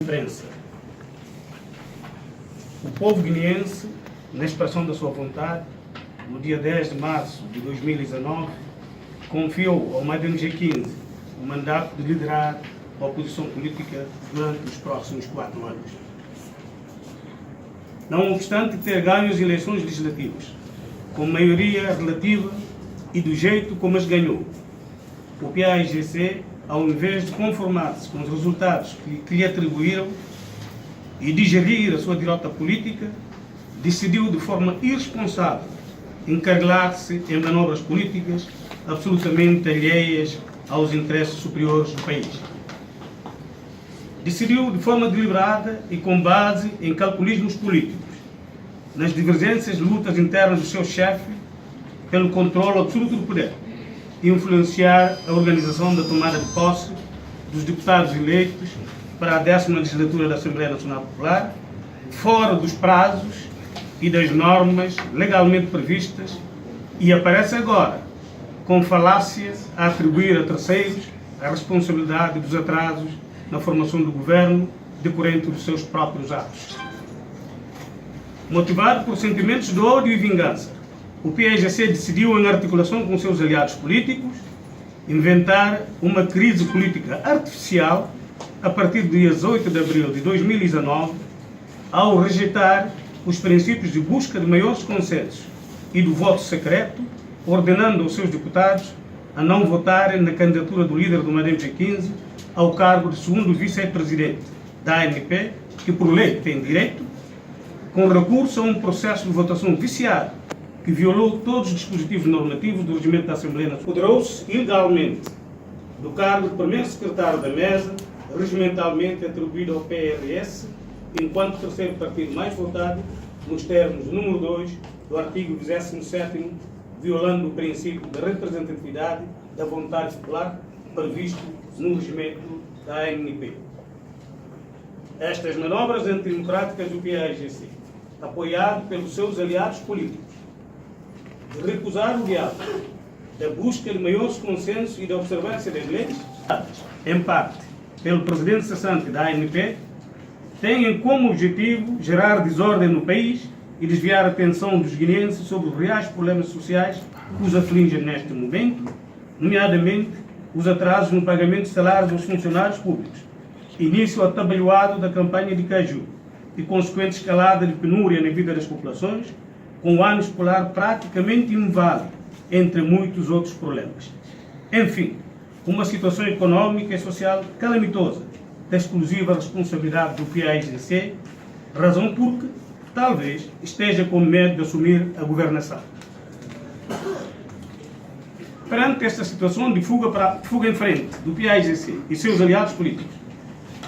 Imprensa. O povo guineense, na expressão da sua vontade, no dia 10 de março de 2019, confiou ao Madem G15 o mandato de liderar a oposição política durante os próximos 4 anos. Não obstante ter ganho as eleições legislativas, com maioria relativa e do jeito como as ganhou, o PAIGC, ao invés de conformar-se com os resultados que lhe atribuíram e digerir a sua derrota política, decidiu de forma irresponsável encarrilar-se em manobras políticas absolutamente alheias aos interesses superiores do país. Decidiu de forma deliberada e com base em calculismos políticos, nas divergências de lutas internas do seu chefe, pelo controle absoluto do poder, influenciar a organização da tomada de posse dos deputados eleitos para a 10ª legislatura da Assembleia Nacional Popular, fora dos prazos e das normas legalmente previstas, e aparece agora com falácias a atribuir a terceiros a responsabilidade dos atrasos na formação do governo decorrente dos seus próprios atos. Motivado por sentimentos de ódio e vingança, o PAIGC decidiu, em articulação com seus aliados políticos, inventar uma crise política artificial a partir do dia 8 de abril de 2019, ao rejeitar os princípios de busca de maiores consensos e do voto secreto, ordenando aos seus deputados a não votarem na candidatura do líder do Madem G15 ao cargo de segundo vice-presidente da ANP, que por lei tem direito, com recurso a um processo de votação viciado que violou todos os dispositivos normativos do regimento da Assembleia Nacional. Apoderou-se ilegalmente do cargo de primeiro secretário da mesa, regimentalmente atribuído ao PRS, enquanto terceiro partido mais votado, nos termos número 2 do artigo 27º, violando o princípio da representatividade da vontade popular previsto no regimento da ANP. Estas manobras antidemocráticas do PAIGC, apoiado pelos seus aliados políticos, de recusar o diálogo, da busca de maiores consensos e da observância das leis, em parte pelo presidente cessante da ANP, têm como objetivo gerar desordem no país e desviar a atenção dos guineenses sobre os reais problemas sociais que os afligem neste momento, nomeadamente os atrasos no pagamento de salários aos funcionários públicos, início atabalhoado da campanha de Caju e consequente escalada de penúria na vida das populações, com o ano escolar praticamente inválido, entre muitos outros problemas. Enfim, uma situação económica e social calamitosa, da exclusiva responsabilidade do PAIGC, razão porque, talvez, esteja com medo de assumir a governação. Perante esta situação de fuga em frente do PAIGC e seus aliados políticos,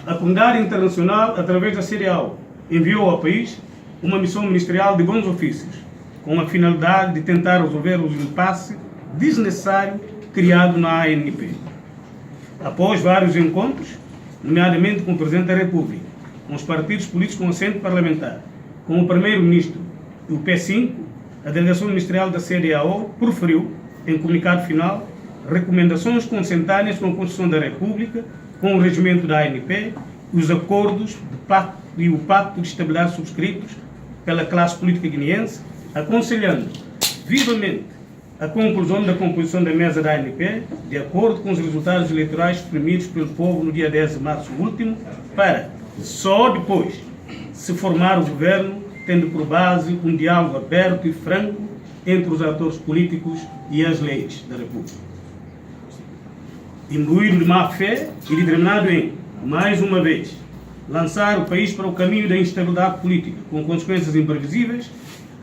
a comunidade internacional, através da CEDEAO, enviou ao país uma missão ministerial de bons ofícios, com a finalidade de tentar resolver o impasse desnecessário criado na ANP. Após vários encontros, nomeadamente com o Presidente da República, com os partidos políticos com assento parlamentar, com o Primeiro-Ministro e o P5, a delegação ministerial da CEDEAO proferiu, em comunicado final, recomendações consentâneas com a Constituição da República, com o regimento da ANP e os acordos e o pacto de estabilidade subscritos pela classe política guineense, aconselhando vivamente a conclusão da composição da mesa da ANP, de acordo com os resultados eleitorais exprimidos pelo povo no dia 10 de março último, para só depois se formar o governo, tendo por base um diálogo aberto e franco entre os atores políticos e as leis da República. Imbuído de má fé e determinado em, mais uma vez, lançar o país para o caminho da instabilidade política, com consequências imprevisíveis,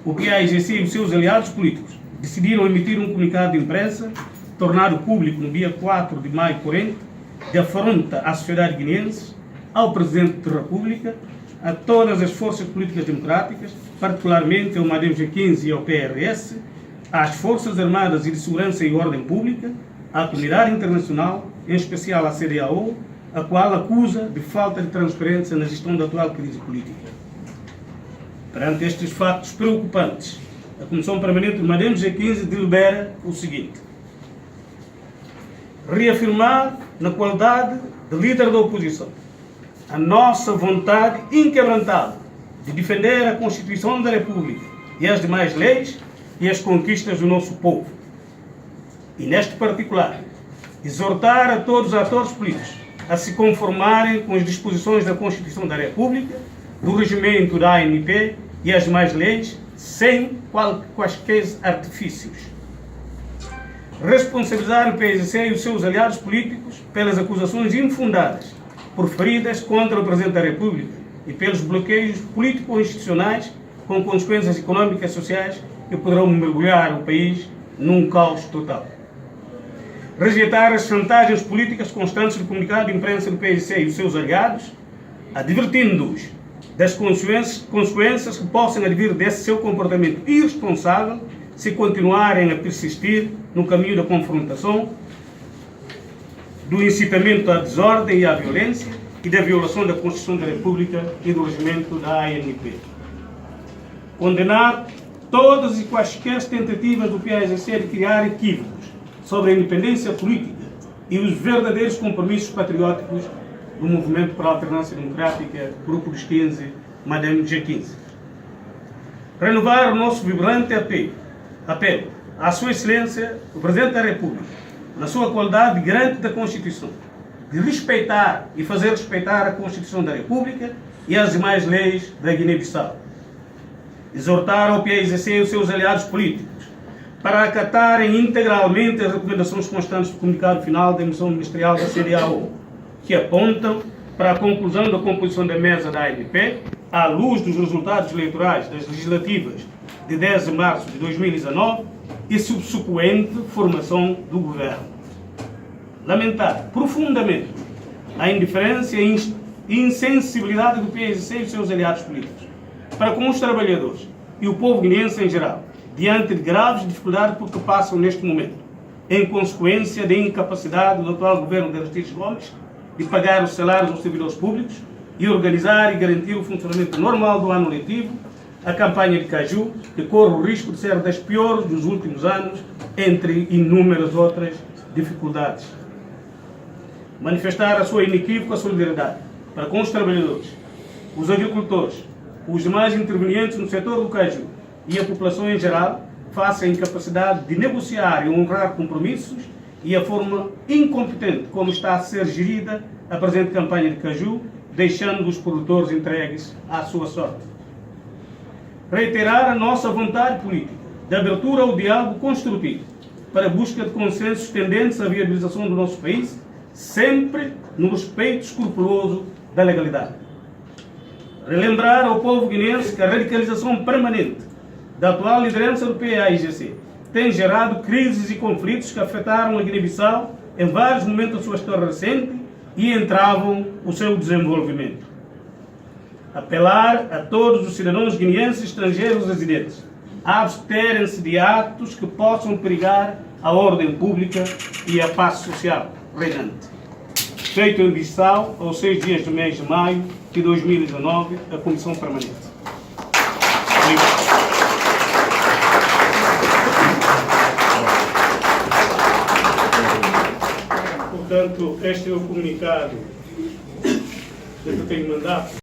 o PAIGC e os seus aliados políticos decidiram emitir um comunicado de imprensa, tornado público no dia 4 de maio corrente, de afronta à sociedade guineense, ao Presidente da República, a todas as forças políticas democráticas, particularmente ao Madem G15 e ao PRS, às Forças Armadas e de Segurança e Ordem Pública, à comunidade internacional, em especial à CEDEAO, a qual acusa de falta de transparência na gestão da atual crise política. Perante estes fatos preocupantes, a Comissão Permanente do Madem G15 delibera o seguinte: reafirmar, na qualidade de líder da oposição, a nossa vontade inquebrantável de defender a Constituição da República e as demais leis e as conquistas do nosso povo. E, neste particular, exortar a todos os atores políticos a se conformarem com as disposições da Constituição da República, do regimento da ANP e as demais leis, sem quaisquer artifícios. Responsabilizar o PSC e os seus aliados políticos pelas acusações infundadas proferidas contra o Presidente da República e pelos bloqueios político-institucionais com consequências econômicas e sociais que poderão mergulhar o país num caos total. Rejeitar as chantagens políticas constantes do comunicado de imprensa do PSC e os seus aliados, advertindo-os das consequências que possam advir desse seu comportamento irresponsável se continuarem a persistir no caminho da confrontação, do incitamento à desordem e à violência e da violação da Constituição da República e do regimento da ANP. Condenar todas e quaisquer tentativas do PAIGC de criar equívocos sobre a independência política e os verdadeiros compromissos patrióticos do Movimento para a Alternância Democrática, Grupo dos 15, Madame G15. Renovar o nosso vibrante apelo à Sua Excelência, o Presidente da República, na sua qualidade de garante da Constituição, de respeitar e fazer respeitar a Constituição da República e as demais leis da Guiné-Bissau. Exortar ao PAIGC e os seus aliados políticos para acatarem integralmente as recomendações constantes do comunicado final da emissão ministerial da CEDEAO, que apontam para a conclusão da composição da mesa da ANP, à luz dos resultados eleitorais das legislativas de 10 de março de 2019 e subsequente formação do governo. Lamentar profundamente a indiferença e insensibilidade do PSC e os seus aliados políticos para com os trabalhadores e o povo guineense em geral, diante de graves dificuldades por que passam neste momento, em consequência da incapacidade do atual governo de Aristides Gomes de pagar os salários aos servidores públicos e organizar e garantir o funcionamento normal do ano letivo, a campanha de Caju, que corre o risco de ser das piores dos últimos anos, entre inúmeras outras dificuldades. Manifestar a sua inequívoca solidariedade para com os trabalhadores, os agricultores, os demais intervenientes no setor do Caju e a população em geral, face à incapacidade de negociar e honrar compromissos e a forma incompetente como está a ser gerida a presente campanha de Caju, deixando os produtores entregues à sua sorte. Reiterar a nossa vontade política de abertura ao diálogo construtivo para a busca de consensos tendentes à viabilização do nosso país, sempre no respeito escrupuloso da legalidade. Relembrar ao povo guineense que a radicalização permanente da atual liderança do PAIGC tem gerado crises e conflitos que afetaram a Guiné-Bissau em vários momentos da sua história recente e entravam o seu desenvolvimento. Apelar a todos os cidadãos guineenses e estrangeiros residentes a absterem-se de atos que possam perigar a ordem pública e a paz social reinante. Feito em Bissau, aos 6 dias do mês de maio de 2019, a Comissão Permanente. Obrigado. Portanto, este é o comunicado que eu tenho mandado.